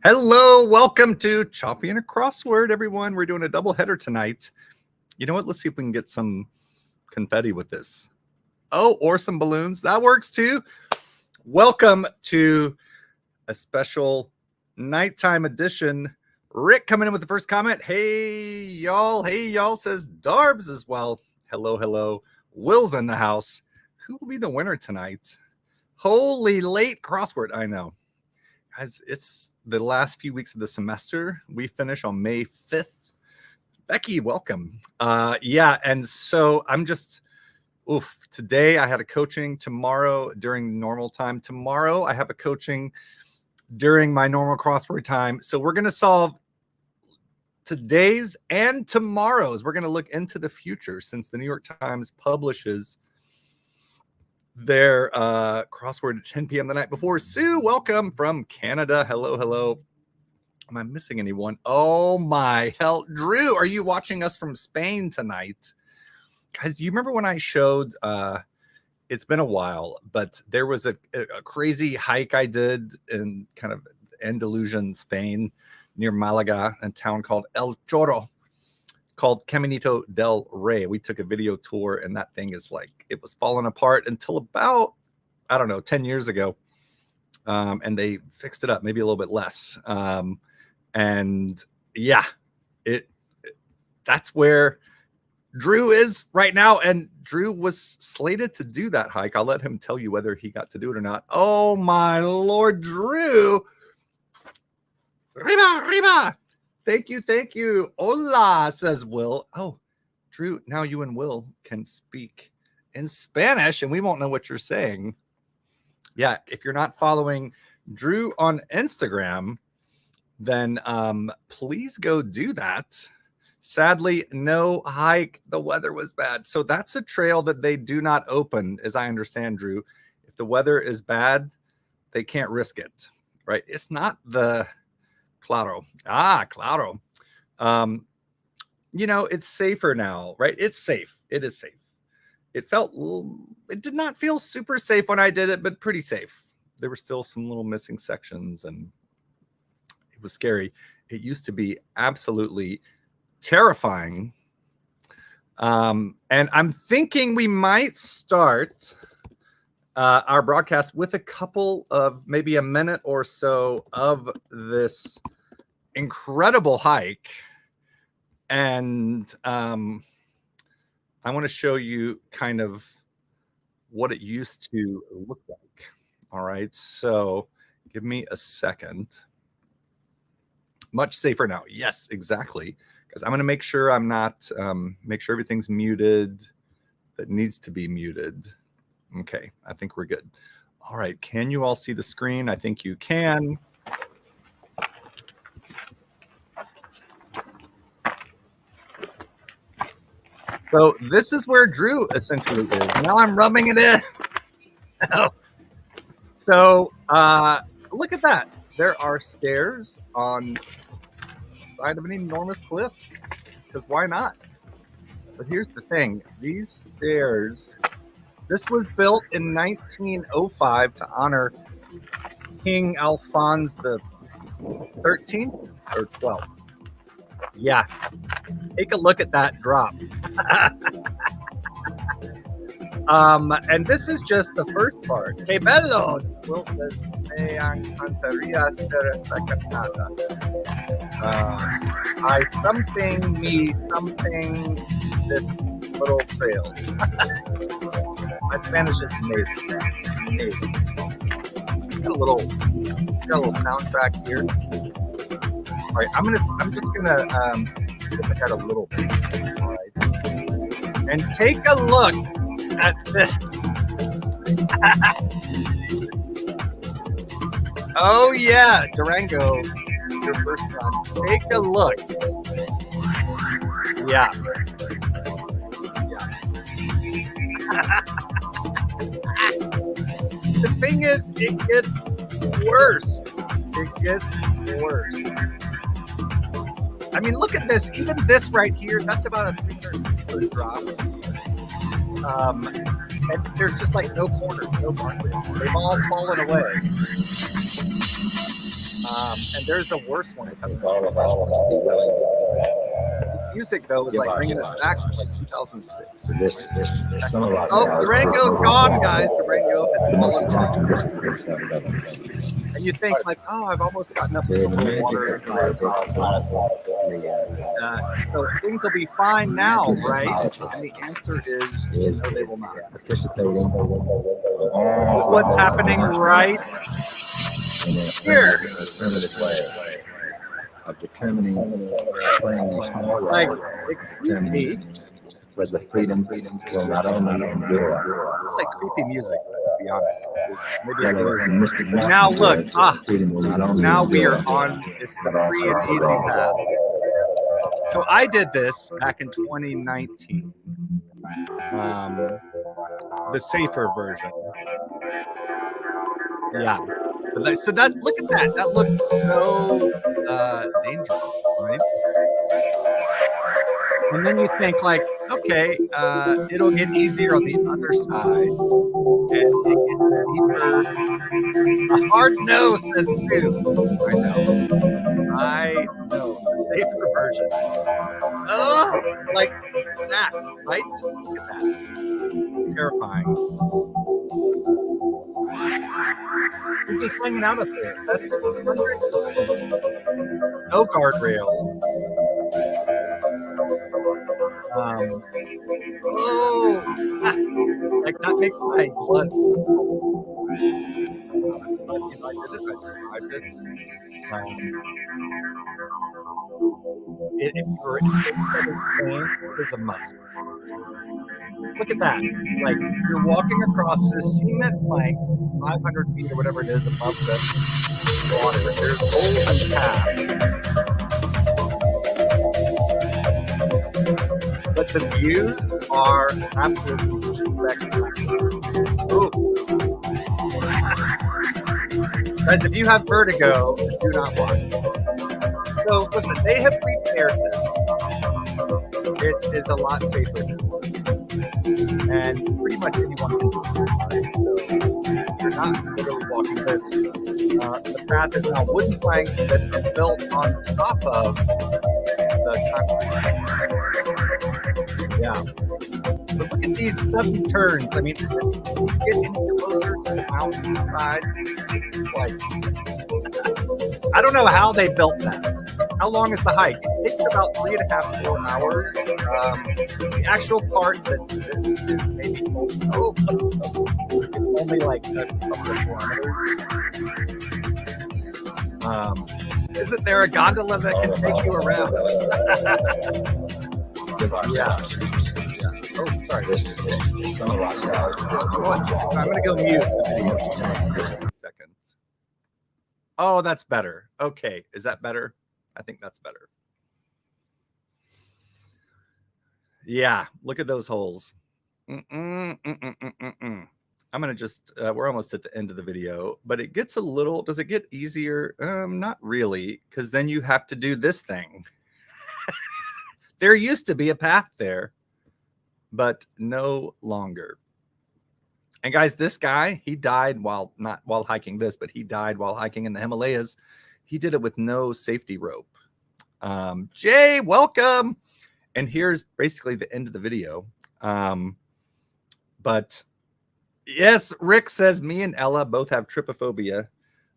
Hello, welcome to Choffy and a Crossword, everyone. We're doing a double header tonight. You know what? Let's see if we can get some confetti with this. Oh, or some balloons. That works too. Welcome to a special nighttime edition. Rick coming in with the first comment. Hey, y'all. Hey, y'all, says Darbs as well. Hello, hello. Will's in the house. Who will be the winner tonight? Holy late crossword. I know. Guys, it's the last few weeks of the semester. We finish on May 5th. Becky, welcome. Yeah, and so I'm just, today I had a coaching. Tomorrow during normal time. Tomorrow I have a coaching during my normal crossword time. So we're going to solve today's and tomorrow's. We're going to look into the future since the New York Times publishes their crossword at 10 p.m. the night before. Sue, welcome from Canada. Hello, hello. Am I missing anyone? Oh my hell. Drew, are you watching us from Spain tonight? Guys, do you remember when I showed, it's been a while, but there was a crazy hike I did in kind of Andalusian Spain near Malaga, a town called El Chorro, called Caminito del Rey. We took a video tour and that thing is like, it was falling apart until about, I don't know, 10 years ago. And they fixed it up, maybe a little bit less. And yeah, that's where Drew is right now. And Drew was slated to do that hike. I'll let him tell you whether he got to do it or not. Oh my Lord, Drew. Riba, riba. Thank you, thank you. Hola, says Will. Oh, Drew, now you and Will can speak in Spanish and we won't know what you're saying. Yeah, if you're not following Drew on Instagram, then please go do that. Sadly, no hike. The weather was bad. So that's a trail that they do not open, as I understand, Drew. If the weather is bad, they can't risk it, right? It's not the Claro. Claro. You know, it's safer now, right? It's safe. It is safe. It did not feel super safe when I did it, but pretty safe. There were still some little missing sections and it was scary. It used to be absolutely terrifying. And I'm thinking we might start our broadcast with a couple of maybe a minute or so of this incredible hike. And I want to show you kind of what it used to look like. All right, so give me a second. Much safer now. Yes, exactly. Because I'm going to make sure I'm not, make sure everything's muted that needs to be muted. Okay, I think we're good. All right, can you all see the screen? I think you can. So this is where Drew essentially is. Now I'm rubbing it in. So look at that. There are stairs on the side of an enormous cliff. Because why not? But here's the thing. These stairs, this was built in 1905 to honor King Alphonse the 13th or 12th. Yeah. Take a look at that drop. And this is just the first part. Que bello! Will says, me encantaría ser esa cantada. I something, me something, this little trail. My Spanish is amazing. Amazing. Got a little soundtrack here. All right, I'm just gonna look at a little bit. All right, and take a look at this. Oh yeah, Durango, your first one. Take a look. Yeah. The thing is, it gets worse. It gets worse. I mean, look at this. Even this right here, that's about a 300-foot drop. And there's just like no corners, no markers. They've all fallen away. And there's a worse one coming. This music, though, is like bringing us back to like 2006. Oh, Durango's gone, guys. Durango has fallen off. And you think like, oh, I've almost gotten up to the water. So things will be fine now, right? And the answer is no, they will not. What's happening right here? Of determining Like, excuse me. With the freedom will not only endure. This is like creepy music, to be honest. Maybe it is. Now look, now we are on it's the free and easy path. So I did this back in 2019. The safer version. Yeah. So that, look at that. That looked so dangerous, right? And then you think like, okay, it'll get easier on the other side. And it gets deeper. A hard no, says Sue. I know. The safer version. Oh, like that, right? Look at that. Terrifying. You're just hanging out up there. That's no guardrail. Like that makes my blood. It is a must. Look at that. Like you're walking across this cement planks 500 feet or whatever it is above the water. There's holes in the path. But the views are absolutely spectacular. Guys, if you have vertigo, do not watch. So listen, they have repaired this. It is a lot safer now. And pretty much anyone can do it. So you're not literally walking this. The path is now wooden planks that are built on top of the concrete. Yeah. But look at these sudden turns. I mean, if you get any closer to the mountainside, like, I don't know how they built that. How long is the hike? It takes about 3.5 to 4 hours. The actual part that's maybe only like a couple of kilometers. Isn't there a gondola that can take you around? Yeah. Oh, sorry. I'm going to go mute the video. Seconds. Oh, that's better. Okay. Is that better? I think that's better. Yeah. Look at those holes. I'm going to just, we're almost at the end of the video, but it gets a little, does it get easier? Not really, because then you have to do this thing. There used to be a path there, but no longer. And guys, this guy, he died while, not while hiking this, but he died while hiking in the Himalayas. He did it with no safety rope. Jay, welcome. And here's basically the end of the video. But yes, Rick says me and Ella both have trypophobia.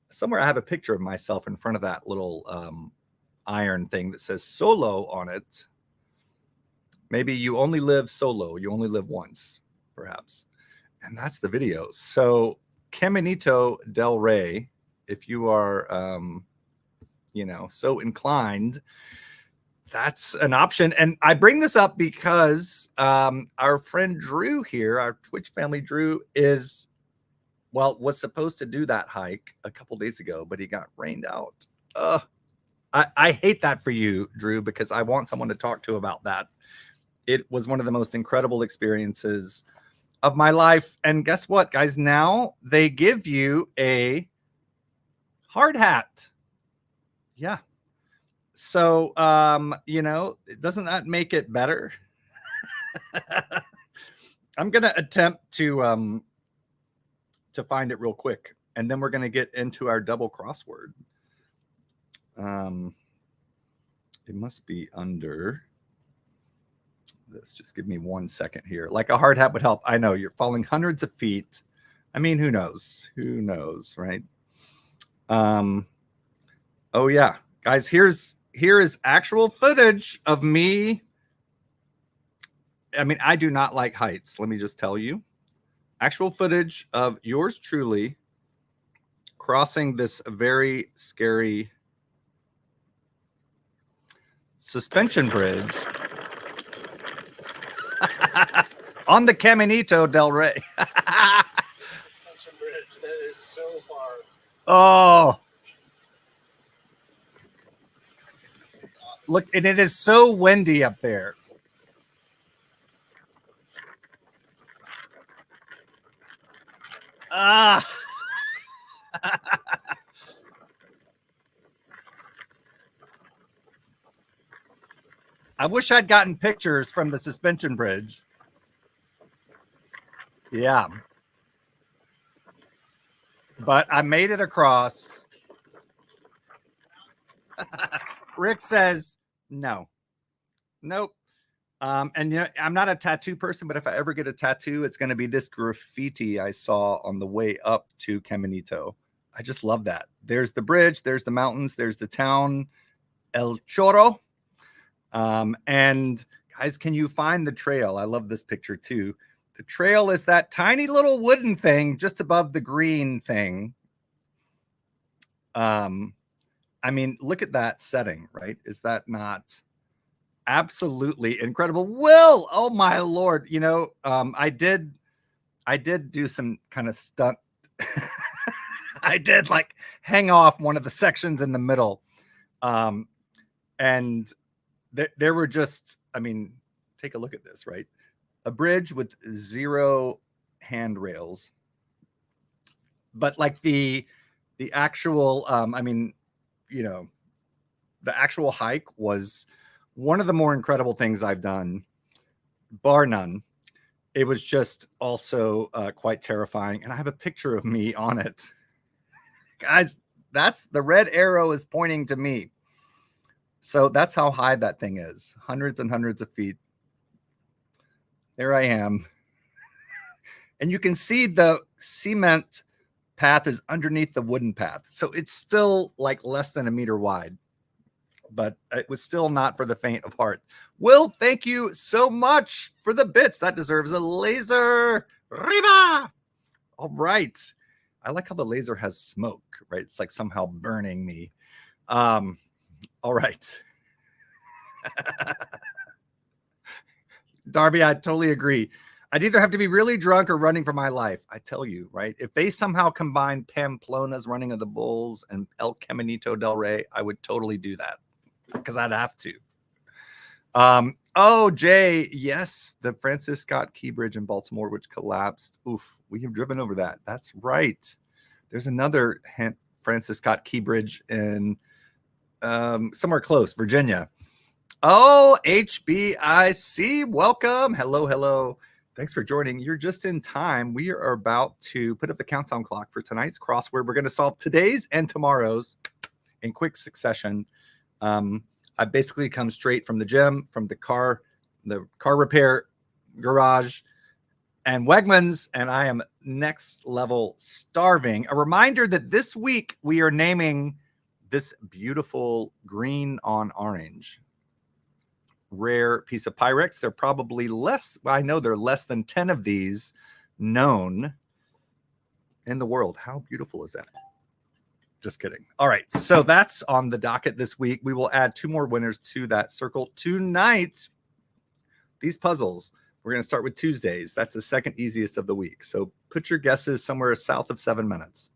Somewhere I have a picture of myself in front of that little iron thing that says solo on it. Maybe you only live solo. You only live once, perhaps. And that's the video. So Caminito del Rey, if you are, you know, so inclined, that's an option. And I bring this up because our friend Drew here, our Twitch family Drew, is, well, was supposed to do that hike a couple days ago, but he got rained out. I hate that for you, Drew, because I want someone to talk to about that. It was one of the most incredible experiences of my life. And guess what, guys? Now they give you a hard hat. Yeah. So, you know, doesn't that make it better? I'm going to attempt to find it real quick. And then we're going to get into our double crossword. It must be under this. Just give me 1 second here. Like a hard hat would help. I know you're falling hundreds of feet. I mean, who knows? Who knows, right? Oh yeah, guys, here is actual footage of me. I mean, I do not like heights. Let me just tell you. Actual footage of yours truly crossing this very scary suspension bridge on the Caminito del Rey. Suspension bridge, that is so far. Oh, look, and it is so windy up there. Ah. I wish I'd gotten pictures from the suspension bridge. Yeah. But I made it across. Rick says, no. Nope. And you know, I'm not a tattoo person, but if I ever get a tattoo, it's going to be this graffiti I saw on the way up to Caminito. I just love that. There's the bridge, there's the mountains, there's the town, El Chorro. And guys, can you find the trail? I love this picture too. The trail is that tiny little wooden thing just above the green thing. I mean, look at that setting, right? Is that not absolutely incredible? Will, oh my Lord. You know, I did do some kind of stunt. I did like hang off one of the sections in the middle. And there were just, I mean, take a look at this, right? A bridge with 0 handrails. But like the actual, I mean, you know, the actual hike was one of the more incredible things I've done, bar none. It was just also quite terrifying. And I have a picture of me on it. Guys, that's the red arrow is pointing to me. So that's how high that thing is. Hundreds and hundreds of feet. There I am. And you can see the cement path is underneath the wooden path. So it's still like less than 1 meter wide. But it was still not for the faint of heart. Will, thank you so much for the bits. That deserves a laser. Riba! All right. I like how the laser has smoke, right? It's like somehow burning me. All right. Darby, I totally agree. I'd either have to be really drunk or running for my life. I tell you, right? If they somehow combine Pamplona's Running of the Bulls and El Caminito del Rey, I would totally do that because I'd have to. Oh, Jay, yes, the Francis Scott Key Bridge in Baltimore, which collapsed. Oof, we have driven over that. That's right. There's another Francis Scott Key Bridge in somewhere close, Virginia. Oh, HBIC, welcome. Hello, hello. Thanks for joining. You're just in time. We are about to put up the countdown clock for tonight's crossword. We're going to solve today's and tomorrow's in quick succession. I basically come straight from the gym, from the car repair garage, and Wegmans, and I am next level starving. A reminder that this week we are naming this beautiful green on orange rare piece of Pyrex. They're probably less, I know there are less than 10 of these known in the world. How beautiful is that? Just kidding. All right, so that's on the docket this week. We will add 2 more winners to that circle tonight. These puzzles, we're going to start with Tuesdays. That's the second easiest of the week. So put your guesses somewhere south of 7 minutes.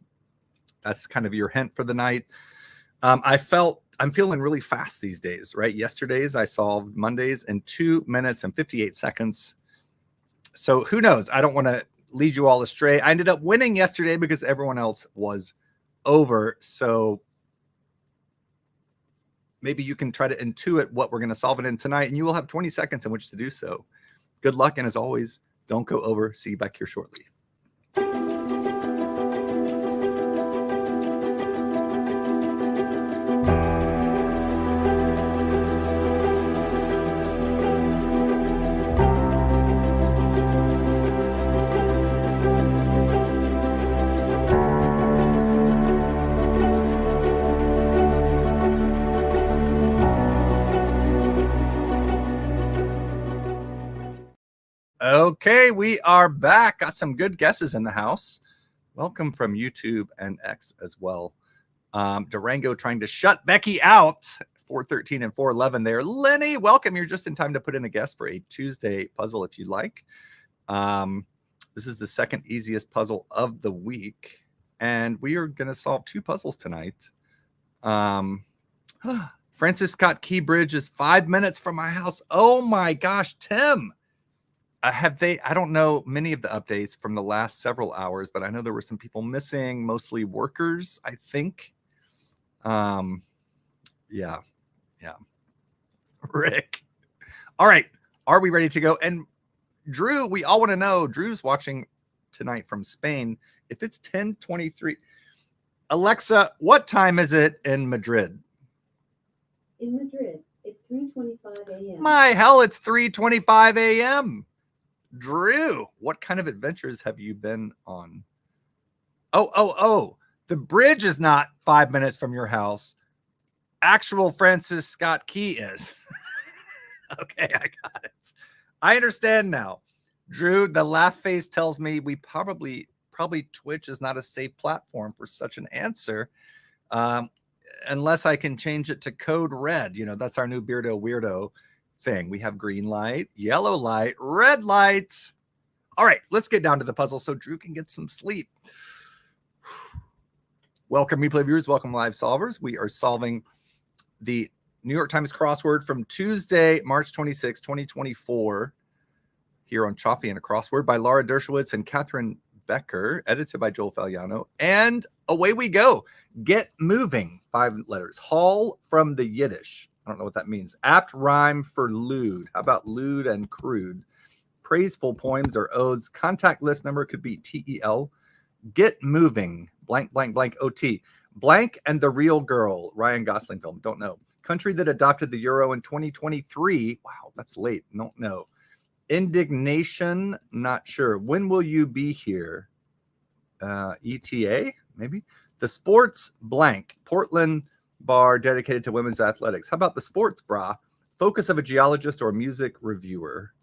That's kind of your hint for the night. I'm feeling really fast these days, right? Yesterday's I solved Mondays in 2 minutes and 58 seconds. So who knows? I don't want to lead you all astray. I ended up winning yesterday because everyone else was over. So maybe you can try to intuit what we're going to solve it in tonight, and you will have 20 seconds in which to do so. Good luck. And as always, don't go over. See you back here shortly. Okay, we are back. Got some good guesses in the house. Welcome from YouTube and X as well. Durango trying to shut Becky out. 413 and 411 there. Lenny, welcome. You're just in time to put in a guess for a Tuesday puzzle if you like. This is the second easiest puzzle of the week. And we are going to solve 2 puzzles tonight. Francis Scott Key Bridge is 5 minutes from my house. Oh my gosh, Tim. I don't know many of the updates from the last several hours, but I know there were some people missing, mostly workers, I think. Yeah. Rick. All right. Are we ready to go? And Drew, we all want to know, Drew's watching tonight from Spain. If it's 10:23, Alexa, what time is it in Madrid? In Madrid, it's 3:25 a.m. My hell, it's 3:25 a.m. Drew, what kind of adventures have you been on? Oh. The bridge is not 5 minutes from your house. Actual Francis Scott Key is. Okay, I got it. I understand now. Drew, the laugh face tells me we probably Twitch is not a safe platform for such an answer. Unless I can change it to code red. You know, that's our new Beardo Weirdo thing. We have green light, yellow light, red light. All right, let's get down to the puzzle so Drew can get some sleep. Welcome, replay viewers. Welcome, live solvers. We are solving the New York Times crossword from Tuesday, March 26, 2024, here on Choffy and a Crossword by Laura Dershowitz and Catherine Becker, edited by Joel Fagliano. And away we go. Get moving, 5 letters. Haul from the Yiddish. I don't know what that means. Apt rhyme for lewd. How about lewd and crude? Praiseful poems or odes. Contact list number could be TEL. Get moving, blank, blank, blank, OT. Blank and the Real Girl, Ryan Gosling film. Don't know. Country that adopted the Euro in 2023. Wow, that's late. Don't know. Indignation, not sure. When will you be here? ETA, maybe. The sports blank. Portland bar dedicated to women's athletics. How about the sports bra? Focus of a geologist or music reviewer.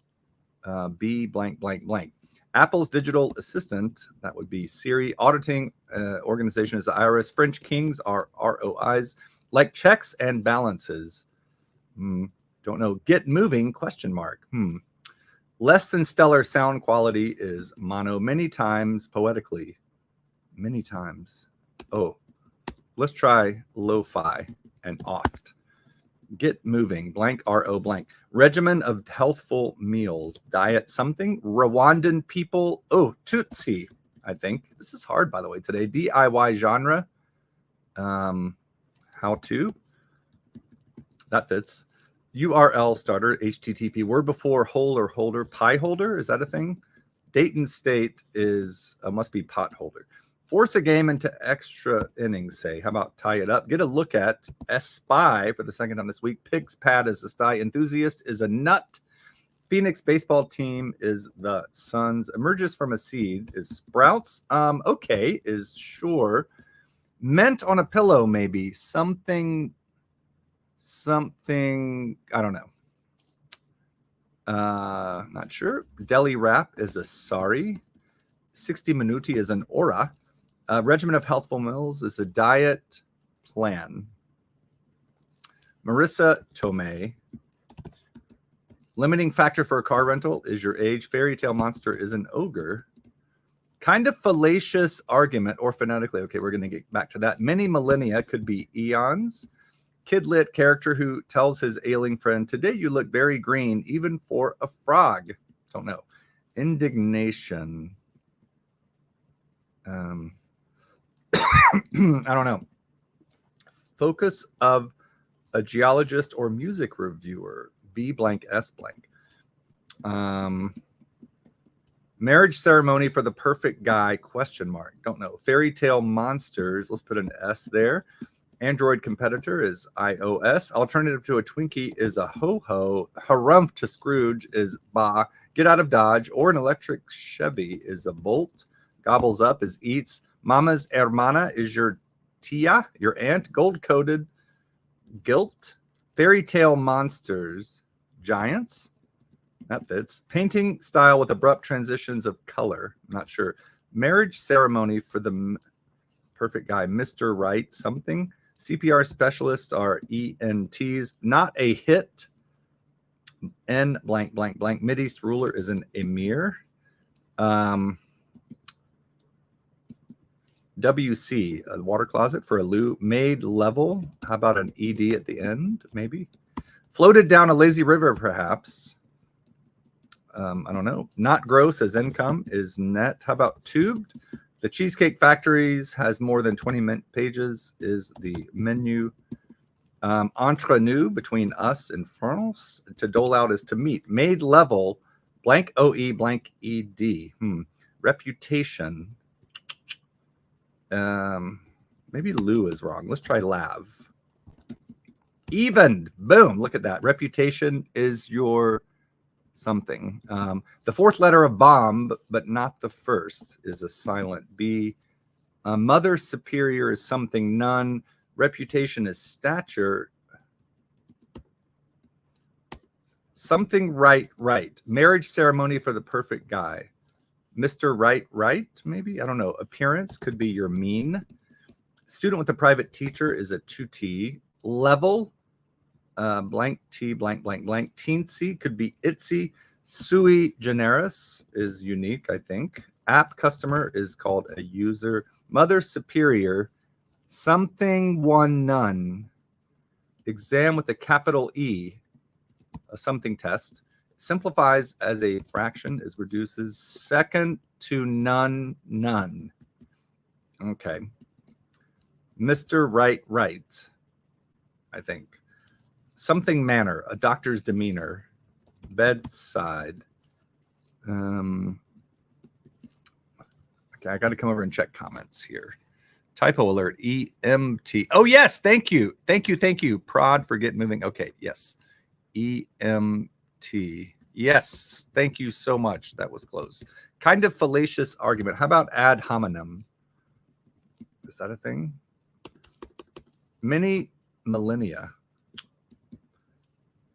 B blank, blank, blank. Apple's digital assistant, that would be Siri. Auditing organization is the IRS. French kings are ROIs. Like checks and balances. Don't know. Get moving, question mark. Less than stellar sound quality is mono. Many times poetically. Many times. Oh, let's try lo-fi and oft. Get moving, blank, RO blank. Regimen of healthful meals. Diet something. Rwandan people. Oh, Tutsi, I think. This is hard, by the way, today. DIY genre. How to. That fits. URL starter, HTTP. Word before hole or holder. Pie holder, is that a thing? Dayton State is, must be pot holder. Force a game into extra innings, say. How about tie it up? Get a look at Spy for the second time this week. Pig's Pad is a sty. Enthusiast is a nut. Phoenix baseball team is the Suns. Emerges from a seed is sprouts. Okay, is sure. Meant on a pillow, maybe. Something, I don't know. Not sure. Deli wrap is a sorry. 60 minuti is an aura. Regimen of healthful meals is a diet plan. Marissa Tomei. Limiting factor for a car rental is your age. Fairy tale monster is an ogre. Kind of fallacious argument or phonetically. Okay, we're going to get back to that. Many millennia could be eons. Kidlit character who tells his ailing friend, today you look very green, even for a frog. Don't know. Indignation. I don't know. Focus of a geologist or music reviewer. B blank S blank. Marriage ceremony for the perfect guy, question mark. Don't know. Fairy tale monsters. Let's put an S there. Android competitor is iOS. Alternative to a Twinkie is a ho-ho. Harumph to Scrooge is ba. Get out of Dodge. Or an electric Chevy is a Bolt. Gobbles up is eats. Mama's hermana is your tia, your aunt. Gold-coated guilt. Fairy tale monsters. Giants. That fits. Painting style with abrupt transitions of color. Not sure. Marriage ceremony for the perfect guy. Mr. Right something. CPR specialists are ENTs. Not a hit. N blank blank blank. Mideast ruler is an emir. WC, a water closet for a loo. Made level. How about an ED at the end? Maybe. Floated down a lazy river, perhaps. I don't know. Not gross as income is net. How about tubed? The Cheesecake Factories has more than 20 pages is the menu. Entre nous, between us and France. To dole out is to meet. Made level, blank OE, blank ED. Reputation. Maybe Lou is wrong. Let's try lav. Evened. Boom. Look at that. Reputation is your something. The fourth letter of bomb, but not the first, is a silent B. Mother superior is something none. Reputation is stature. Something right. Marriage ceremony for the perfect guy. Mr. Right, maybe? I don't know. Appearance could be your mean. Student with a private teacher is a 2T. Level, blank T, blank, blank, blank. Teensy could be itsy. Sui generis is unique, I think. App customer is called a user. Mother superior, something one none. Exam with a capital E, a something test. Simplifies as a fraction is reduces. Second to none. Okay. Mr. Right, I think. Something manner, a doctor's demeanor. Bedside. Okay, I got to come over and check comments here. Typo alert, EMT. Oh, yes, thank you. Prod for get moving. Okay, yes. EMT. Yes, thank you so much. That was close. Kind of fallacious argument. How about ad hominem? Is that a thing? Many millennia.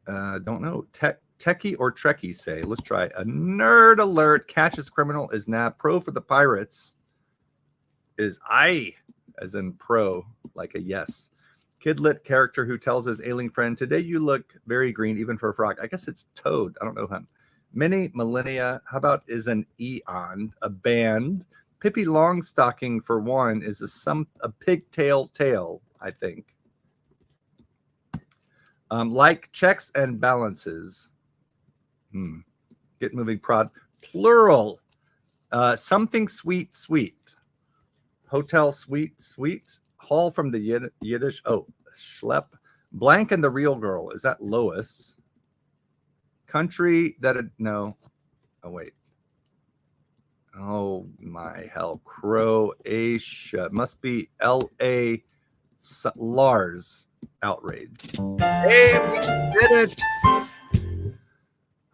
Don't know. Techie or Trekkie say. Let's try a nerd alert. Catches criminal is nab. Pro for the pirates is I, as in pro, like a yes. Kidlit character who tells his ailing friend, today you look very green, even for a frog. I guess it's Toad. I don't know him. Many millennia. How about is an eon, a band. Pippi Longstocking, for one, is a pigtail tail, I think. Like checks and balances. Get moving prod. Plural. Something sweet. Hotel sweet. Hall from the Yiddish. Oh, schlep. Blank and the real girl. Is that Lois? Country that no. Oh, wait. Oh, my hell. Croatia. Must be L.A. Lars. Outrage. Hey, we did it.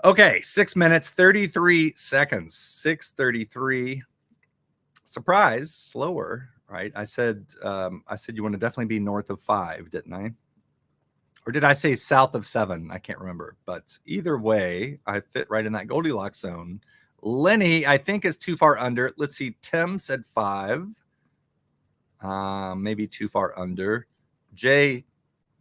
Okay, 6 minutes, 33 seconds. 6:33. Surprise, slower, right? I said you want to definitely be north of 5, didn't I? Or did I say south of 7? I can't remember. But either way, I fit right in that Goldilocks zone. Lenny, I think, is too far under. Let's see. Tim said 5. Maybe too far under. Jay,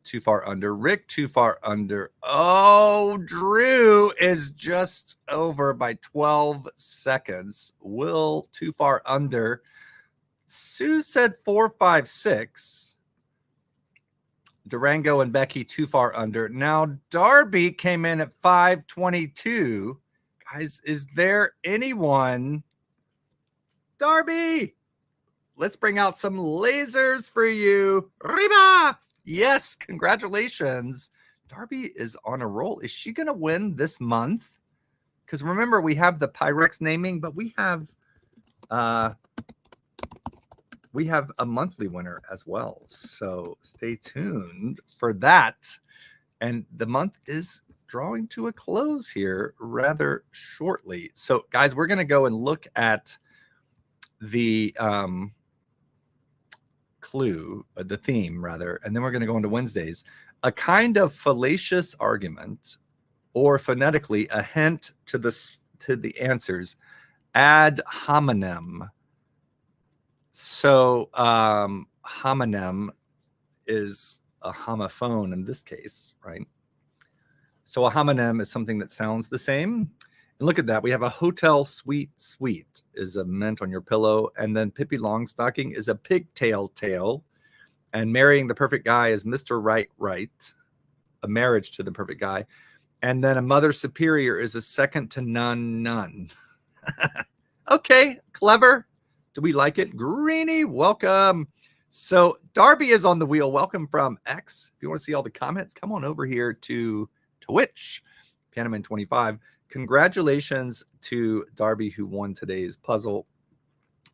too far under. Rick, too far under. Oh, Drew is just over by 12 seconds. Will, too far under. Sue said 4, 5, 6. Durango and Becky too far under. Now Darby came in at 5:22. Guys, is there anyone? Darby, let's bring out some lasers for you. Riba! Yes, congratulations. Darby is on a roll. Is she going to win this month? Because remember, we have the Pyrex naming, but we have a monthly winner as well. So stay tuned for that. And the month is drawing to a close here rather shortly. So guys, we're going to go and look at the clue, the theme rather, and then we're going to go into Wednesdays. A kind of fallacious argument or phonetically a hint to the answers. Ad hominem. So homonym is a homophone in this case, right? So a homonym is something that sounds the same. And look at that. We have a hotel sweet is a mint on your pillow. And then Pippi Longstocking is a pigtail tail. And marrying the perfect guy is Mr. Right. A marriage to the perfect guy. And then a mother superior is a second to none. Okay, clever. Do we like it? Greenie, welcome. So Darby is on the wheel. Welcome from X. If you want to see all the comments, come on over here to Twitch, Panaman25. Congratulations to Darby who won today's puzzle.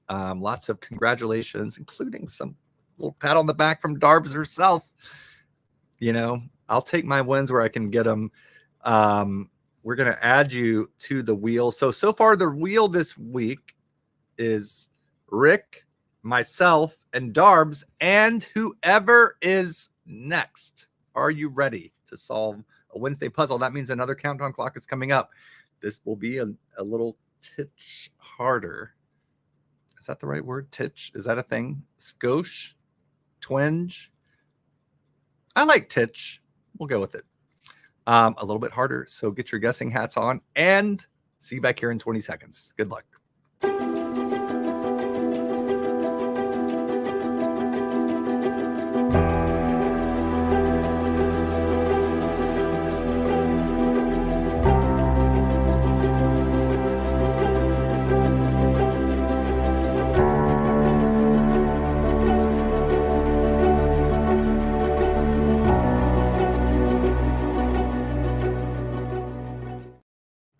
Lots of congratulations, including some little pat on the back from Darbs herself. You know, I'll take my wins where I can get them. We're going to add you to the wheel. So far the wheel this week is Rick, myself, and Darbs, and whoever is next. Are you ready to solve a Wednesday puzzle? That means another countdown clock is coming up. This will be a little titch harder. Is that the right word? Titch? Is that a thing? Skosh? Twinge? I like titch. We'll go with it. A little bit harder. So get your guessing hats on and see you back here in 20 seconds. Good luck.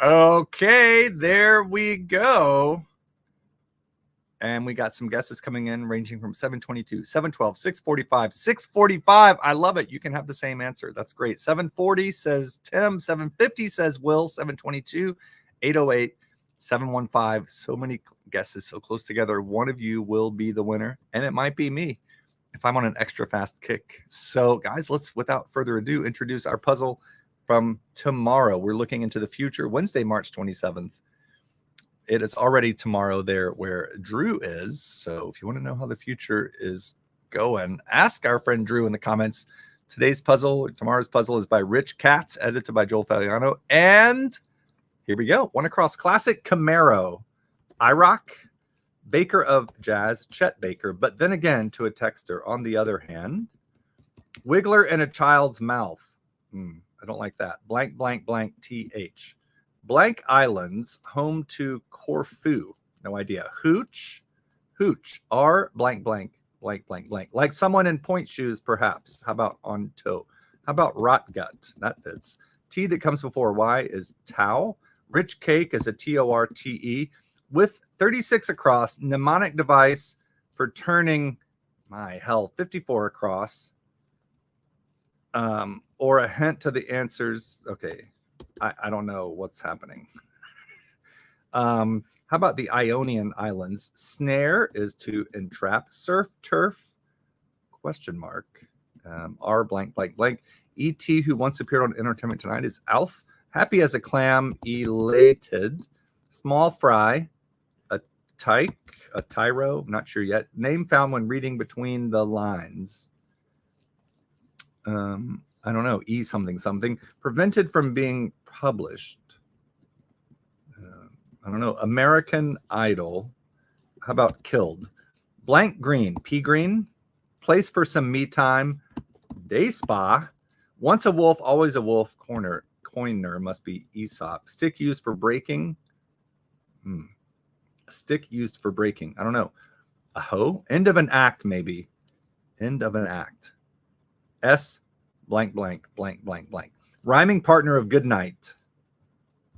Okay, there we go. And we got some guesses coming in ranging from 722, 712, 645, 645. I love it. You can have the same answer. That's great. 740 says Tim, 750 says Will, 722, 808, 715. So many guesses so close together. One of you will be the winner, and it might be me if I'm on an extra fast kick. So guys, let's without further ado introduce our puzzle from tomorrow. We're looking into the future, Wednesday, March 27th. It is already tomorrow there where Drew is. So if you want to know how the future is going, ask our friend Drew in the comments. Tomorrow's puzzle is by Rich Katz, edited by Joel Fagliano. And here we go. One across classic Camaro, IROC, Baker of Jazz, Chet Baker. But then again, to a texter, on the other hand, Wiggler in a child's mouth. I don't like that. Blank, blank, blank, TH. Blank Islands, home to Corfu. No idea. Hooch, R, blank, blank, blank, blank, blank. Like someone in point shoes, perhaps. How about on toe? How about rot gut? That fits. T that comes before Y is tau. Rich cake is a TORTE. With 36 across, mnemonic device for turning, 54 across. Or a hint to the answers. Okay, I don't know what's happening. How about the Ionian Islands? Snare is to entrap. Surf, turf, question mark. R blank, blank, blank. E.T. who once appeared on Entertainment Tonight is Alf. Happy as a clam, elated. Small fry, a tyke, a tyro, not sure yet. Name found when reading between the lines. I don't know, E something something. Prevented from being published. I don't know. American Idol. How about killed? Blank green, pea green. Place for some me time. Day spa. Once a wolf, always a wolf. Coiner must be Aesop. Stick used for breaking. Stick used for breaking. I don't know. A hoe? End of an act, maybe. End of an act. S blank, blank, blank, blank, blank. Rhyming partner of good night.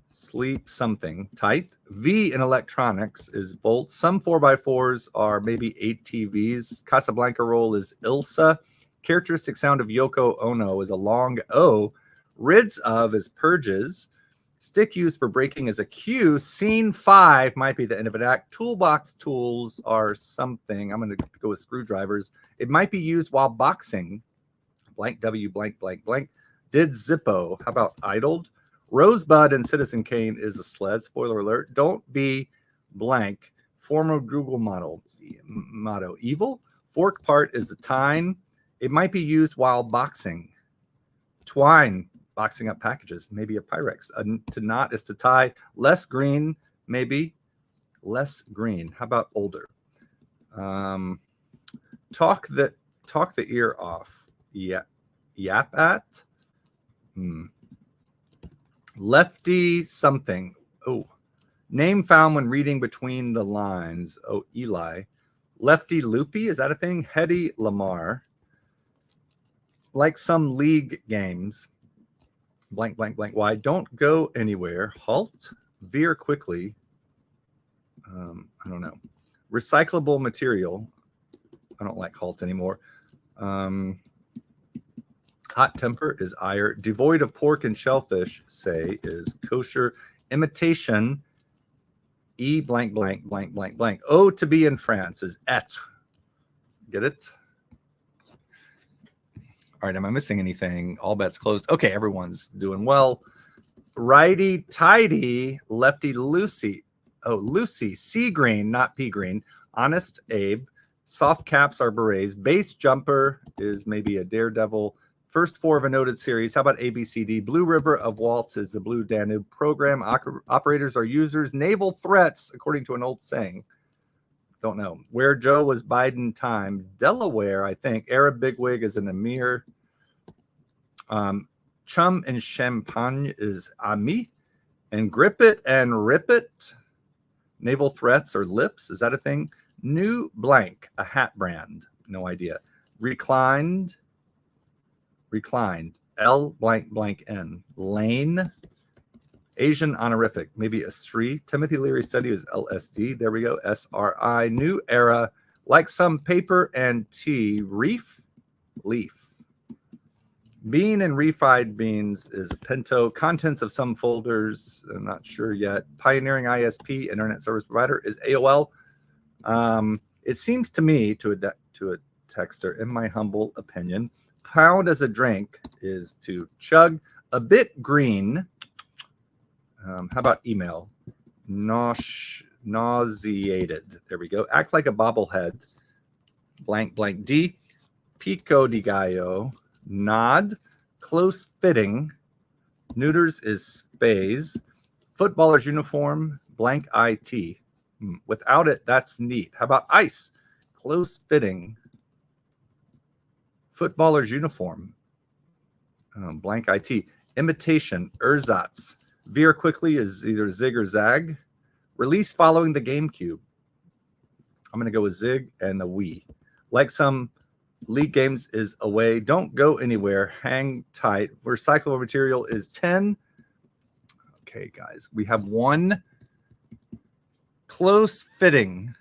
Sleep something. Tight. V in electronics is volt. Some 4x4s are maybe 8TVs. Casablanca roll is Ilsa. Characteristic sound of Yoko Ono is a long O. Rids of is purges. Stick used for breaking is a Q. Scene 5 might be the end of an act. Toolbox tools are something. I'm going to go with screwdrivers. It might be used while boxing. Blank W, blank, blank, blank. Did Zippo. How about idled? Rosebud and Citizen Kane is a sled. Spoiler alert. Don't be blank. Former Google motto. Evil. Fork part is a tine. It might be used while boxing. Twine. Boxing up packages. Maybe a Pyrex. To knot is to tie. Less green. Maybe. Less green. How about older? Talk the ear off. Yeah. Yap at. Lefty something. Oh, name found when reading between the lines. Oh, Eli. Lefty loopy, is that a thing? Hetty Lamar. Like some league games. Blank, blank, blank. Why? Don't go anywhere. Halt. Veer quickly. I don't know. Recyclable material. I don't like halt anymore. Hot temper is ire. Devoid of pork and shellfish, say, is kosher. Imitation, E blank, blank, blank, blank, blank. Oh, to be in France is être. Get it? All right, am I missing anything? All bets closed. Okay, everyone's doing well. Righty tighty, lefty loosey. Oh, Lucy, sea green, not pea green. Honest Abe. Soft caps are berets. Base jumper is maybe a daredevil. First four of a noted series. How about ABCD? Blue River of Waltz is the Blue Danube program. Operators are users. Naval threats, according to an old saying. Don't know. Where Joe was Biden time. Delaware, I think. Arab bigwig is an emir. Chum and champagne is ami. And grip it and rip it. Naval threats or lips. Is that a thing? New blank, a hat brand. No idea. Reclined. L blank blank N. Lane. Asian honorific. Maybe a Sri. Timothy Leary study is LSD. There we go. SRI. New era. Like some paper and tea. Reef. Leaf. Bean and refried beans is a pinto. Contents of some folders. I'm not sure yet. Pioneering ISP, internet service provider, is AOL. It seems to me, to a texter, in my humble opinion, pound as a drink is to chug. A bit green. How about email? Nauseated. There we go. Act like a bobblehead. Blank blank D. Pico di gallo. Nod. Close fitting. Neuters is spays. Footballer's uniform. Blank IT. Without it, that's neat. How about ice? Close fitting. Footballer's uniform. Blank IT. Imitation. Ersatz. Veer quickly is either zig or zag. Release following the GameCube. I'm going to go with zig and the Wii. Like some league games is away. Don't go anywhere. Hang tight. Recyclable material is 10. Okay, guys. We have one. Close fitting.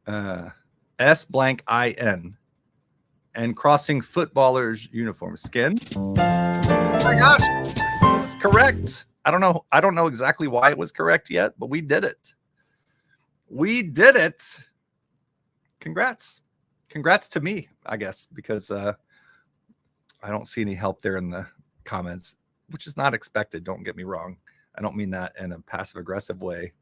S blank IN. And crossing footballer's uniform. Skin. Oh my gosh. It's correct. I don't know exactly why it was correct yet, but we did it. We did it. Congrats. Congrats to me, I guess, because I don't see any help there in the comments, which is not expected. Don't get me wrong. I don't mean that in a passive aggressive way.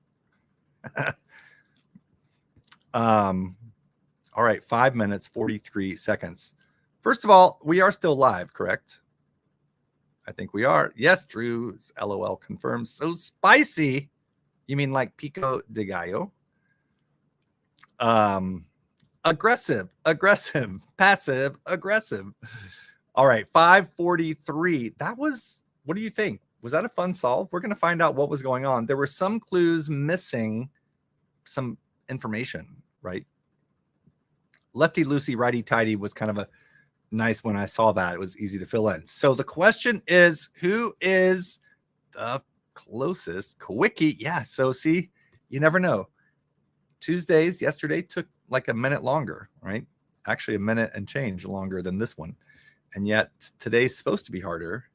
All right, 5 minutes, 43 seconds. First of all, we are still live, correct? I think we are. Yes, Drew's LOL confirms. So spicy. You mean like pico de gallo? Aggressive, passive, aggressive. All right, 5:43. That was, what do you think? Was that a fun solve? We're going to find out what was going on. There were some clues missing some information, right? Lefty loosey, righty tighty was kind of a nice when I saw that. It was easy to fill in. So the question is, who is the closest? Quickie. Yeah, so see, you never know. Tuesdays, yesterday took like a minute longer, right? Actually, a minute and change longer than this one. And yet today's supposed to be harder.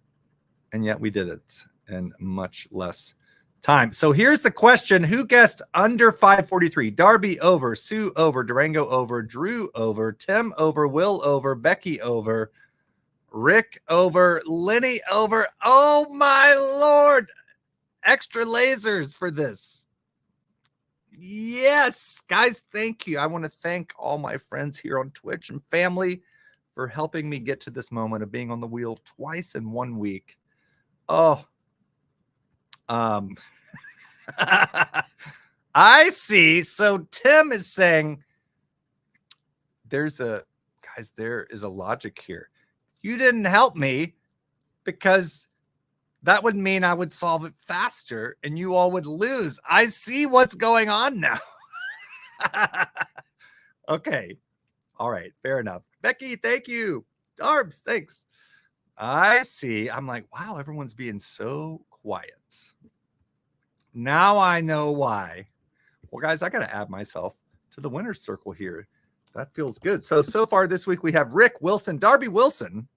And yet we did it in much less time. So here's the question. Who guessed under 5:43? Darby over, Sue over, Durango over, Drew over, Tim over, Will over, Becky over. Rick over, Lenny over. Oh my Lord. Extra lasers for this. Yes, guys, thank you. I want to thank all my friends here on Twitch and family for helping me get to this moment of being on the wheel twice in 1 week. Oh, I see. So Tim is saying there is a logic here. You didn't help me because that would mean I would solve it faster and you all would lose. I see what's going on now. Okay. All right. Fair enough. Becky, thank you. Darbs, thanks. I see. I'm like, wow, everyone's being so quiet. Now I know why. Well, guys, I got to add myself to the winner's circle here. That feels good. So far this week, we have Rick Wilson, Darby Wilson.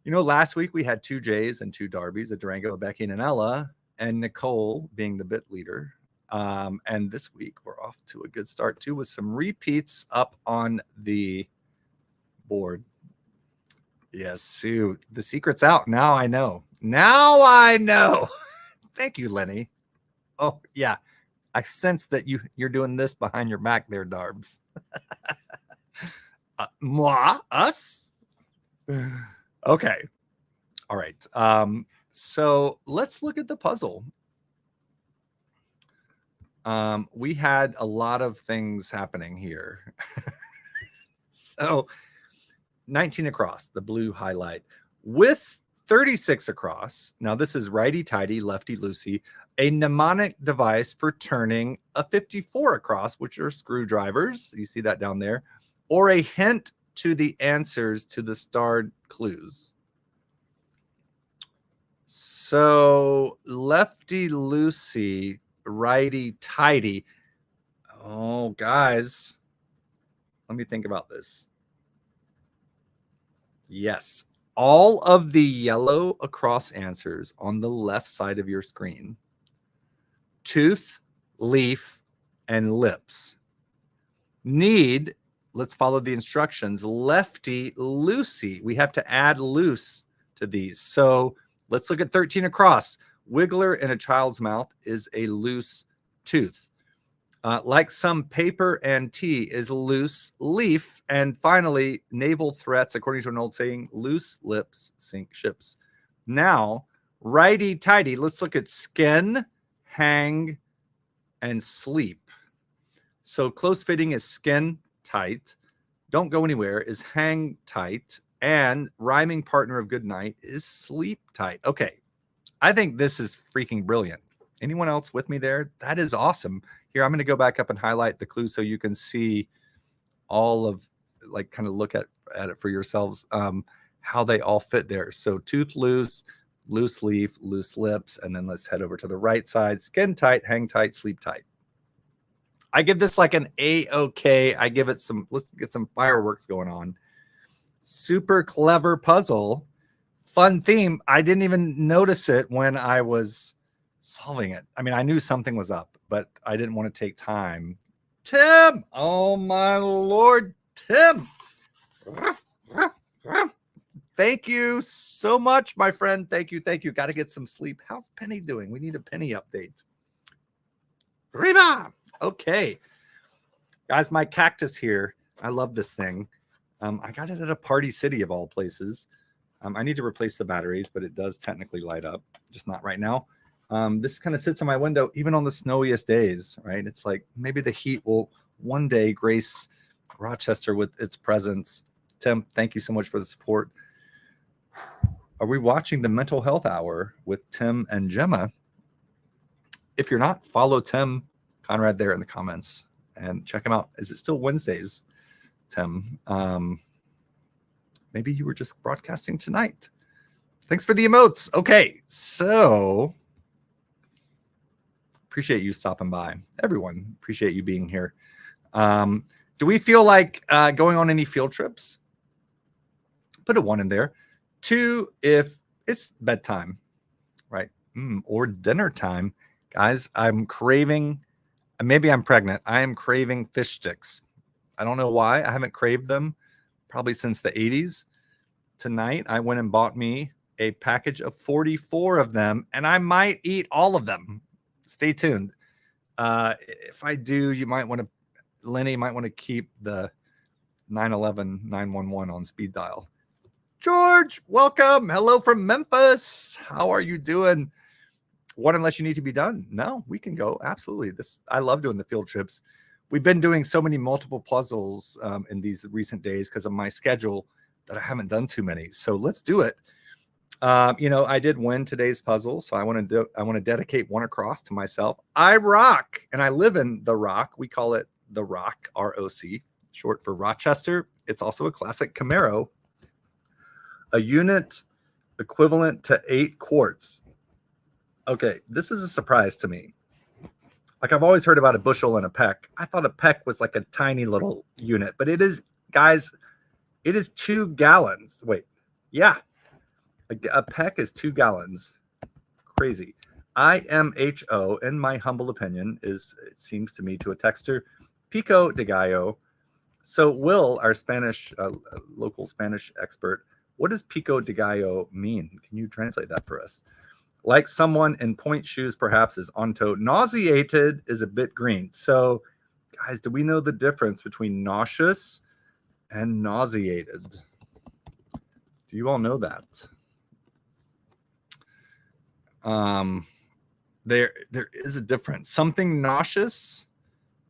You know, last week we had 2 J's and 2 Darbys, a Durango, a Becky, and an Ella, and Nicole being the bit leader. And this week we're off to a good start too with some repeats up on the board. Yes, Sue, the secret's out. Now I know. Now I know. Thank you, Lenny. Oh, yeah. I sense that you're doing this behind your back there, Darbs. Moi? Us? Okay. All right. So let's look at the puzzle. We had a lot of things happening here. So 19 across, the blue highlight, with 36 across. Now this is righty-tighty, lefty-loosey, a mnemonic device for turning a 54 across, which are screwdrivers. You see that down there, or a hint to the answers to the starred clues. So lefty-loosey, righty-tighty. Oh, guys, let me think about this. Yes, all of the yellow across answers on the left side of your screen. Tooth, leaf, and lips. Need, let's follow the instructions, lefty-loosey. We have to add loose to these. So let's look at 13 across. Wiggler in a child's mouth is a loose tooth. Like some paper and tea is loose leaf. And finally, naval threats, according to an old saying, loose lips sink ships. Now, righty-tighty, let's look at skin, hang, and sleep. So close fitting is skin tight. Don't go anywhere is hang tight. And rhyming partner of good night is sleep tight. Okay, I think this is freaking brilliant. Anyone else with me there? That is awesome. Here, I'm going to go back up and highlight the clues so you can see all of, like, kind of look at it for yourselves, how they all fit there. So tooth loose, loose leaf, loose lips, and then let's head over to the right side. Skin tight, hang tight, sleep tight. I give this like an A-OK. I give it some, let's get some fireworks going on. Super clever puzzle. Fun theme. I didn't even notice it when I was solving it. I mean, I knew something was up, but I didn't want to take time. Tim! Oh, my Lord. Tim! Thank you so much, my friend. Thank you. Thank you. Got to get some sleep. How's Penny doing? We need a Penny update. Reba! Okay. Guys, my cactus here. I love this thing. I got it at a Party City of all places. I need to replace the batteries, but it does technically light up, just not right now. This kind of sits on my window, even on the snowiest days, right? It's like maybe the heat will one day grace Rochester with its presence. Tim, thank you so much for the support. Are we watching the Mental Health Hour with Tim and Gemma? If you're not, follow Tim Conrad there in the comments and check him out. Is it still Wednesdays, Tim? Maybe you were just broadcasting tonight. Thanks for the emotes. Okay, so appreciate you stopping by. Everyone, appreciate you being here. Do we feel like going on any field trips? Put a 1 in there. 2 if it's bedtime, right? Or dinner time. Guys, I'm craving, maybe I'm pregnant. I am craving fish sticks. I don't know why. I haven't craved them probably since the 80s. tonight I went and bought me a package of 44 of them, and I might eat all of them. Stay tuned. If I do, you might want to, Lenny might want to keep the 911 911 on speed dial. George, welcome. Hello from Memphis. How are you doing? What unless you need to be done? No, we can go. Absolutely. I love doing the field trips. We've been doing so many multiple puzzles in these recent days because of my schedule that I haven't done too many. So let's do it. I did win today's puzzle, so I want to dedicate one across to myself. I rock, and I live in the Rock. We call it the Rock, ROC, short for Rochester. It's also a classic Camaro, a unit equivalent to 8 quarts. Okay, this is a surprise to me. Like, I've always heard about a bushel and a peck. I thought a peck was like a tiny little unit, but it is, guys, it is 2 gallons. Wait, yeah. A peck is 2 gallons. Crazy. IMHO, in my humble opinion, is, it seems to me, to a texter, pico de gallo. So Will, our Spanish, local Spanish expert, what does pico de gallo mean? Can you translate that for us? Like someone in point shoes, perhaps, is onto. Nauseated is a bit green. So, guys, do we know the difference between nauseous and nauseated? Do you all know that? There is a difference. Something nauseous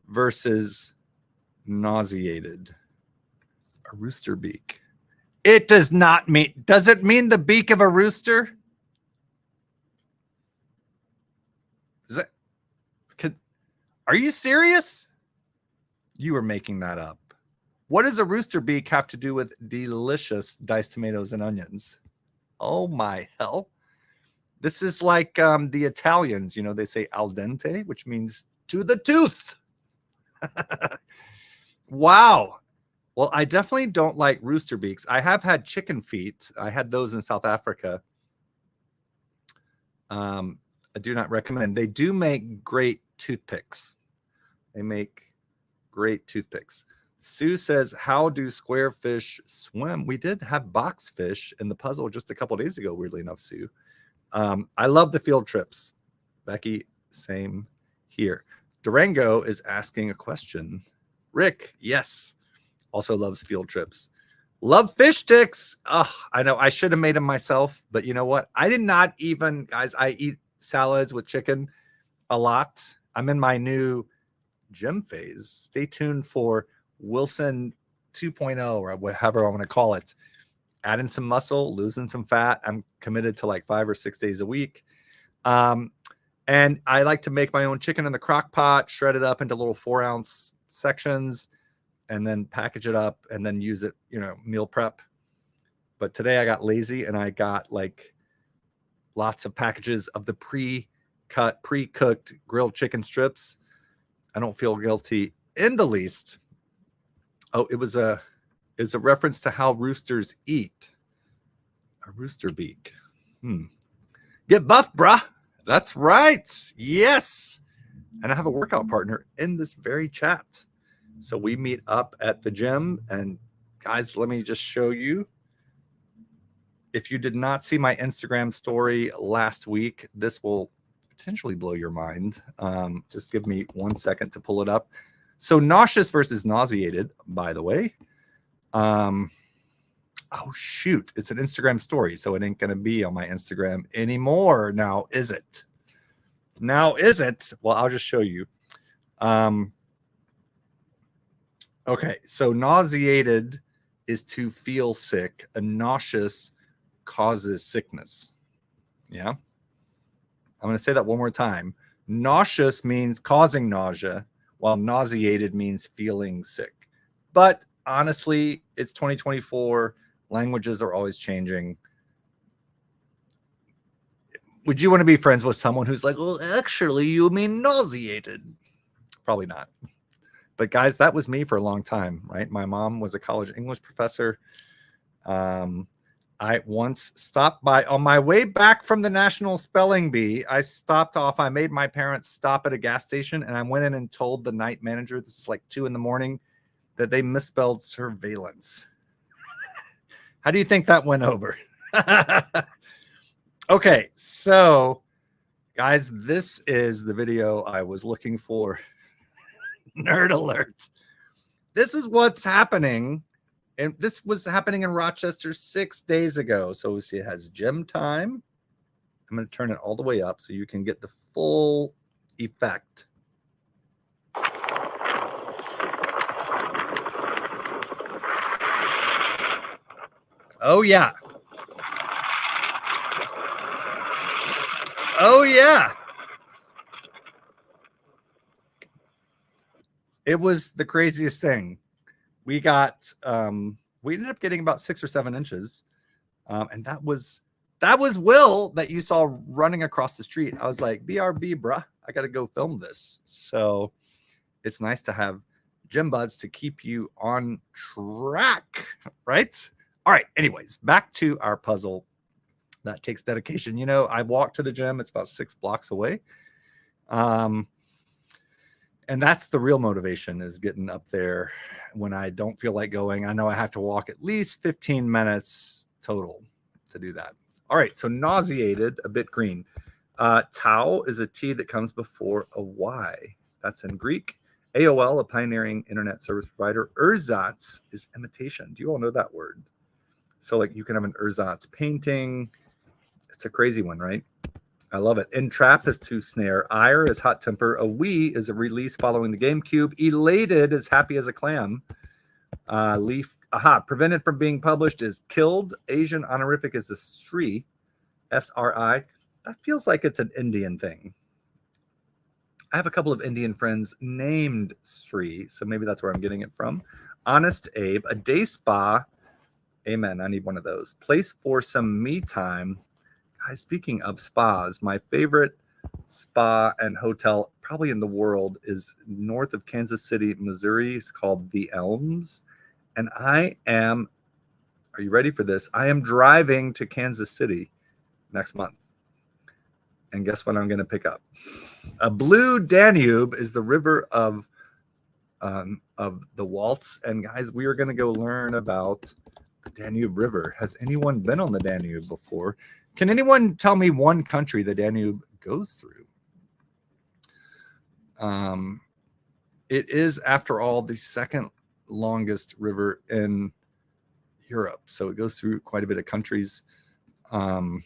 versus nauseated. A rooster beak. It does not mean. Does it mean the beak of a rooster? Are you serious? You are making that up. What does a rooster beak have to do with delicious diced tomatoes and onions? Oh my hell. This is like the Italians, they say al dente, which means to the tooth. Wow. Well, I definitely don't like rooster beaks. I have had chicken feet. I had those in South Africa. I do not recommend. They do make great toothpicks. They make great toothpicks. Sue says, how do square fish swim? We did have boxfish in the puzzle just a couple days ago, weirdly enough, Sue. I love the field trips. Becky, same here. Durango is asking a question. Rick, yes, also loves field trips. Love fish sticks. Oh, I know I should have made them myself, but you know what? I did not even, guys, I eat salads with chicken a lot. I'm in my new gym phase. Stay tuned for Wilson 2.0 or whatever I want to call it. Adding some muscle, losing some fat. I'm committed to like 5 or 6 days a week. And I like to make my own chicken in the crock pot, shred it up into little 4-ounce sections, and then package it up and then use it, meal prep. But today I got lazy and I got like lots of packages of the pre-cut, pre-cooked grilled chicken strips. I don't feel guilty in the least. Oh, it was a reference to how roosters eat. A rooster beak. Get buff, bruh. That's right. Yes. And I have a workout partner in this very chat. So we meet up at the gym. And guys, let me just show you. If you did not see my Instagram story last week, this will potentially blow your mind. Just give me 1 second to pull it up. So nauseous versus nauseated, by the way. Oh, shoot. It's an Instagram story, so it ain't going to be on my Instagram anymore. Now, is it? Now, is it? Well, I'll just show you. Okay, so nauseated is to feel sick. And nauseous causes sickness. Yeah? I'm going to say that one more time. Nauseous means causing nausea, while nauseated means feeling sick. But honestly, it's 2024. Languages are always changing. Would you want to be friends with someone who's like, well, actually, you mean nauseated? Probably not. But guys, that was me for a long time, right? My mom was a college English professor. I once stopped by on my way back from the National Spelling Bee. I stopped off. I made my parents stop at a gas station, and I went in and told the night manager, this is like 2 a.m, that they misspelled surveillance. How do you think that went over? Okay, so guys, this is the video I was looking for. Nerd alert. This is what's happening. And this was happening in Rochester 6 days ago. So we see it has gym time. I'm going to turn it all the way up so you can get the full effect. Oh, yeah. Oh, yeah. It was the craziest thing. We got, we ended up getting about 6 or 7 inches. And that was Will that you saw running across the street. I was like, BRB, bruh, I got to go film this. So it's nice to have gym buds to keep you on track, right? All right. Anyways, back to our puzzle. That takes dedication. You know, I walk to the gym. It's about 6 blocks away. And that's the real motivation, is getting up there when I don't feel like going. I know I have to walk at least 15 minutes total to do that. All right. So nauseated, a bit green. Tau is a T that comes before a Y. That's in Greek. AOL, a pioneering internet service provider. Ersatz is imitation. Do you all know that word? So like you can have an ersatz painting. It's a crazy one, right? I love it. Entrap is to snare. Ire is hot temper. A wee is a release following the GameCube. Elated is happy as a clam. Leaf, prevented from being published is killed. Asian honorific is the Sri, S-R-I. That feels like it's an Indian thing. I have a couple of Indian friends named Sri, so maybe that's where I'm getting it from. Honest Abe, a day spa. Amen. I need one of those. Place for some me time. Guys, speaking of spas, my favorite spa and hotel probably in the world is north of Kansas City, Missouri. It's called The Elms. And are you ready for this? I am driving to Kansas City next month. And guess what I'm going to pick up? A blue Danube is the river of the waltz. And guys, we are going to go learn about the Danube River. Has anyone been on the Danube before? Can anyone tell me one country the Danube goes through? It is, after all, the second longest river in Europe. So it goes through quite a bit of countries. Only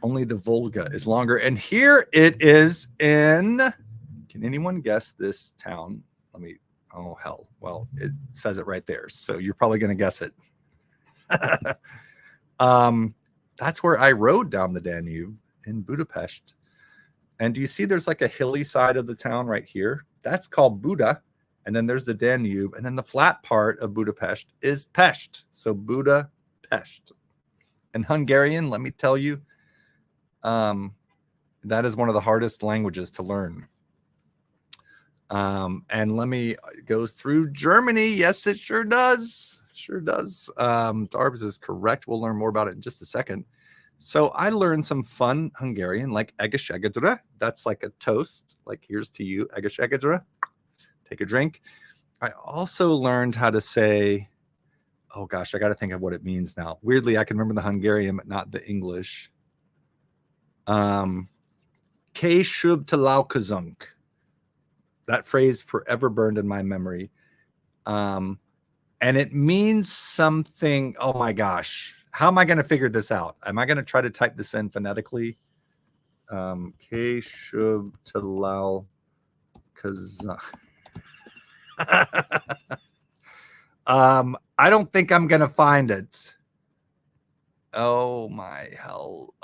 the Volga is longer. And here it is in, can anyone guess this town? Oh, hell. Well, it says it right there. So you're probably going to guess it. That's where I rode down the Danube in Budapest. And do you see there's like a hilly side of the town right here? That's called Buda. And then there's the Danube. And then the flat part of Budapest is Pest. So Budapest. And Hungarian, let me tell you, that is one of the hardest languages to learn. And it goes through Germany. Yes, it sure does. Sure does. Darbs is correct. We'll learn more about it in just a second. So I learned some fun Hungarian, like egészségedre. That's like a toast. Like, here's to you, egészségedre. Take a drink. I also learned how to say, oh gosh, I got to think of what it means now. Weirdly, I can remember the Hungarian, but not the English. Később találkozunk. That phrase forever burned in my memory. And it means something. Oh my gosh. How am I going to figure this out? Am I going to try to type this in phonetically? Később találkozunk. I don't think I'm going to find it. Oh my hell.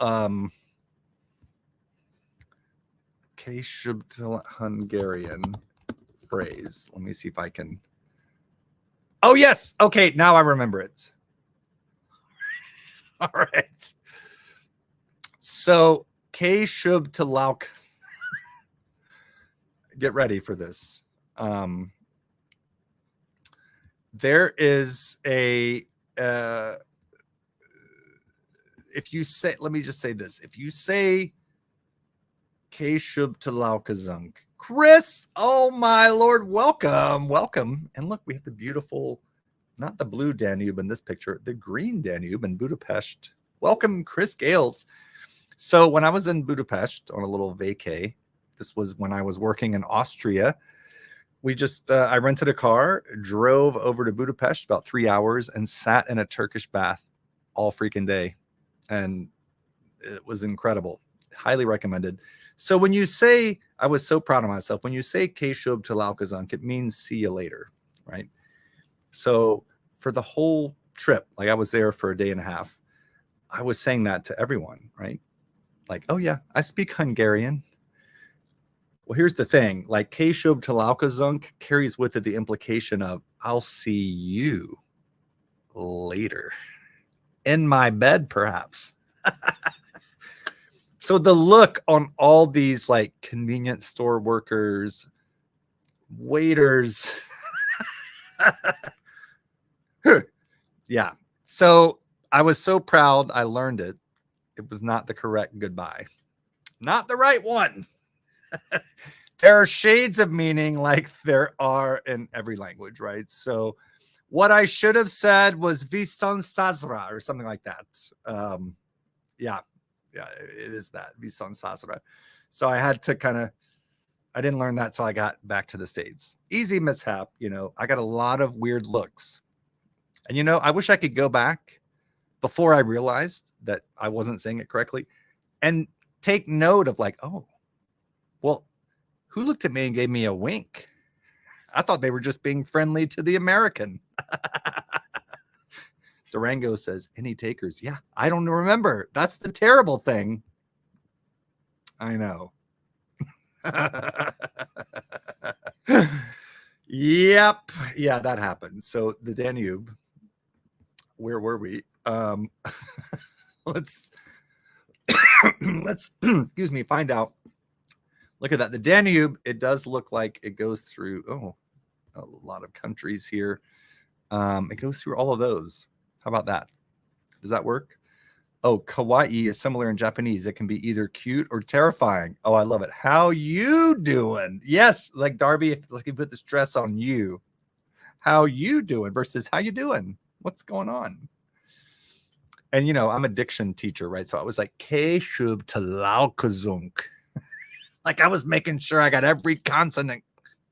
Később Hungarian phrase. Let me see if I can. Oh, yes. Okay, now I remember it. All right. So, később találkozunk. Get ready for this. There is a if you say, let me just say this. If you say később találkozunk, Chris, oh my Lord, welcome. And look, we have the beautiful not the blue Danube in this picture, the green Danube in Budapest. Welcome, Chris Gales. So when I was in Budapest on a little vacay, this was when I was working in Austria. We just, I rented a car, drove over to Budapest about 3 hours, and sat in a Turkish bath all freaking day. And it was incredible. Highly recommended. So when you say, I was so proud of myself, when you say Később találkozunk, it means see you later, right? So for the whole trip, like I was there for a day and a half, I was saying that to everyone, right? Like, oh yeah, I speak Hungarian. Well, here's the thing, like Később találkozunk carries with it the implication of I'll see you later in my bed, perhaps. So the look on all these like convenience store workers, waiters. Yeah. So I was so proud I learned it. It was not the correct goodbye. Not the right one. There are shades of meaning like there are in every language, right? So what I should have said was Vison Sazra or something like that. Yeah, it is that Vison Sazra. So I had to I didn't learn that till I got back to the States. Easy mishap, I got a lot of weird looks. And I wish I could go back before I realized that I wasn't saying it correctly and take note of like, oh, well, who looked at me and gave me a wink? I thought they were just being friendly to the American. Durango says, any takers? Yeah, I don't remember. That's the terrible thing. I know. Yep. Yeah, that happened. So the Danube, where were we? Let's excuse me, find out. Look at that. The Danube, it does look like it goes through, a lot of countries here. It goes through all of those. How about that? Does that work? Oh, kawaii is similar in Japanese. It can be either cute or terrifying. Oh, I love it. How you doing? Yes, like Darby, if you put the stress on you. How you doing versus how you doing? What's going on? And, I'm a diction teacher, right? So I was like, Később találkozunk. Like I was making sure I got every consonant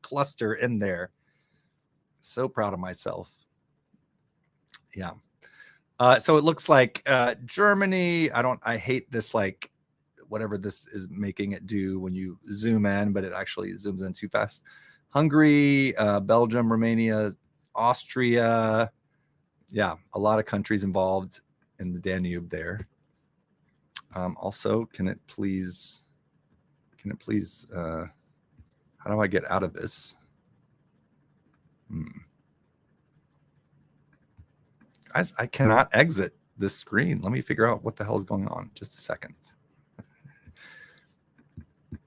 cluster in there. So proud of myself. Yeah. So it looks like Germany. I hate this, like whatever this is making it do when you zoom in, but it actually zooms in too fast. Hungary, Belgium, Romania, Austria. Yeah, a lot of countries involved in the Danube there. Also, can it please, how do I get out of this? Guys, I cannot exit this screen. Let me figure out what the hell is going on. Just a second.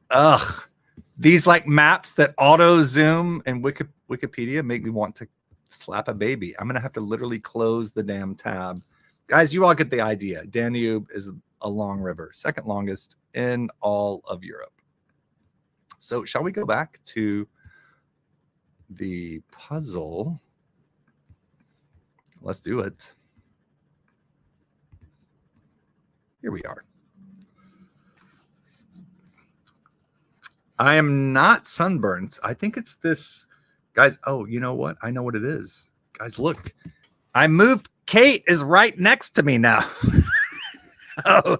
Ugh. These like maps that auto zoom and Wikipedia make me want to slap a baby. I'm going to have to literally close the damn tab. Guys, you all get the idea. Danube is a long river, second longest in all of Europe. So shall we go back to the puzzle? Let's do it. Here we are. I am not sunburnt. I think it's this, guys. Oh, you know what? I know what it is. Guys, look. I moved. Kate is right next to me now. Oh,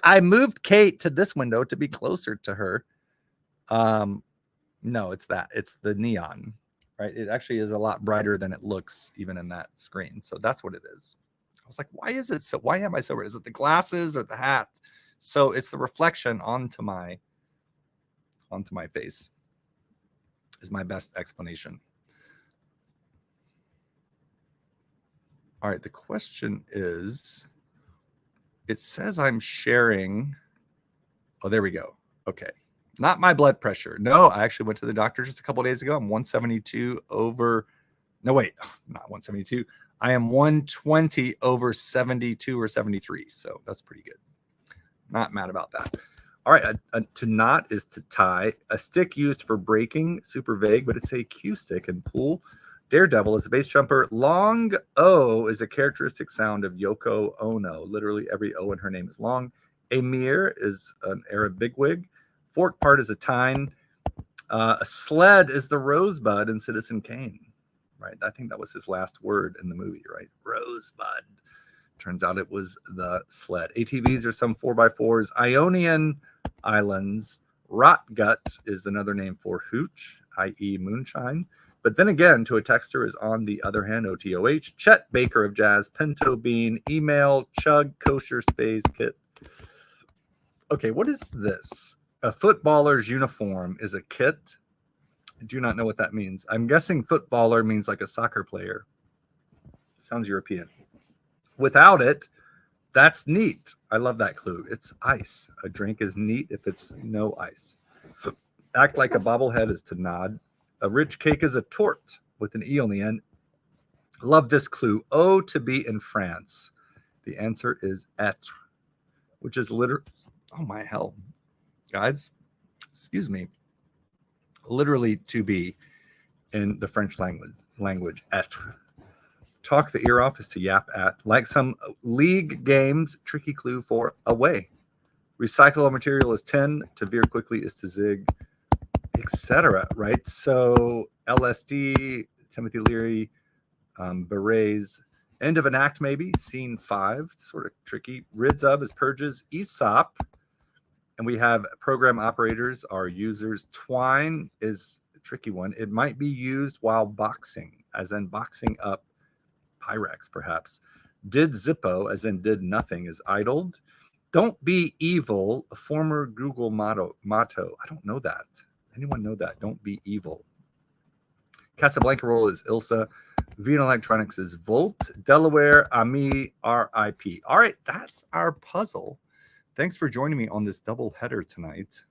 I moved Kate to this window to be closer to her. No, it's that. It's the neon, right? It actually is a lot brighter than it looks even in that screen. So that's what it is. I was like, why is it so? Why am I so red? Is it the glasses or the hat? So it's the reflection onto my face is my best explanation. All right, the question is, it says I'm sharing. Oh, there we go. Okay. Not my blood pressure. No, I actually went to the doctor just a couple of days ago. I'm 172 over, no, wait, not 172. I am 120 over 72 or 73. So that's pretty good. Not mad about that. All right, to knot is to tie. A stick used for breaking, super vague, but it's a cue stick and pull. Daredevil is a base jumper. Long O is a characteristic sound of Yoko Ono. Literally every O in her name is long. Amir is an Arab bigwig. Fork part is a tine. A sled is the rosebud in Citizen Kane. Right? I think that was his last word in the movie, right? Rosebud. Turns out it was the sled. ATVs are some 4x4s. Ionian Islands. Rotgut is another name for hooch, i.e. moonshine. But then again, to a texter is on the other hand, OTOH. Chet Baker of Jazz. Pinto Bean. Email. Chug. Kosher. Space. Kit. Okay, what is this? A footballer's uniform is a kit. I do not know what that means. I'm guessing footballer means like a soccer player. Sounds European. Without it, that's neat. I love that clue. It's ice. A drink is neat if it's no ice. Act like a bobblehead is to nod. A rich cake is a tort with an E on the end. Love this clue. Oh, to be in France. The answer is être, which is literally, oh my hell, guys, excuse me, literally to be in the French language, être. Talk the ear off is to yap at. Like some league games, tricky clue for away. Recyclable material is 10. To veer quickly is to zig, etc. Right? So LSD, Timothy Leary, berets. End of an act, maybe. Scene 5, sort of tricky. Rids of is purges. Aesop. And we have program operators are users. Twine is a tricky one. It might be used while boxing, as in boxing up Pyrex, perhaps. Did Zippo, as in did nothing, is idled. Don't be evil, a former Google motto. I don't know that. Anyone know that? Don't be evil. Casablanca roll is Ilsa. Vino Electronics is Volt. Delaware, Ami, RIP. All right, that's our puzzle. Thanks for joining me on this double header tonight.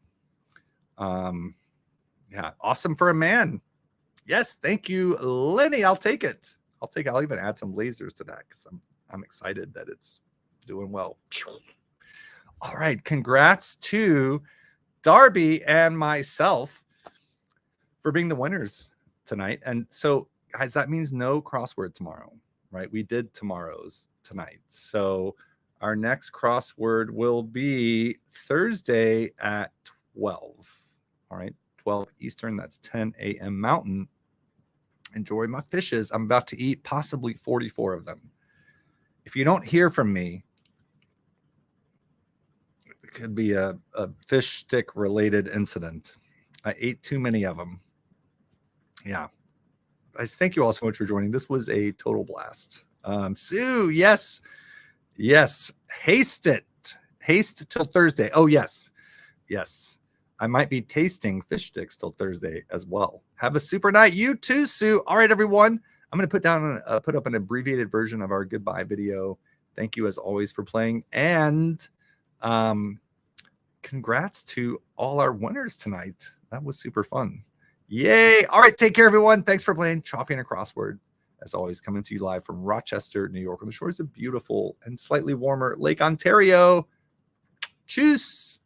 Yeah, awesome for a man. Yes, thank you, Lenny. I'll take it. I'll even add some lasers to that because I'm excited that it's doing well. All right, congrats to Darby and myself for being the winners tonight. And so, guys, that means no crossword tomorrow, right? We did tomorrow's tonight. So our next crossword will be Thursday at 12. All right, 12 Eastern. That's 10 a.m. Mountain. Enjoy my fishes. I'm about to eat possibly 44 of them. If you don't hear from me, it could be a fish stick related incident. I ate too many of them. Yeah. Guys, thank you all so much for joining. This was a total blast. Sue, yes. Yes. Haste till Thursday. Oh, yes. Yes. I might be tasting fish sticks till Thursday as well. Have a super night. You too, Sue. All right, everyone. I'm going to put up an abbreviated version of our goodbye video. Thank you, as always, for playing. And congrats to all our winners tonight. That was super fun. Yay. All right, take care, everyone. Thanks for playing Choffy and a Crossword. As always, coming to you live from Rochester, New York, on the shores of beautiful and slightly warmer Lake Ontario. Tschüss.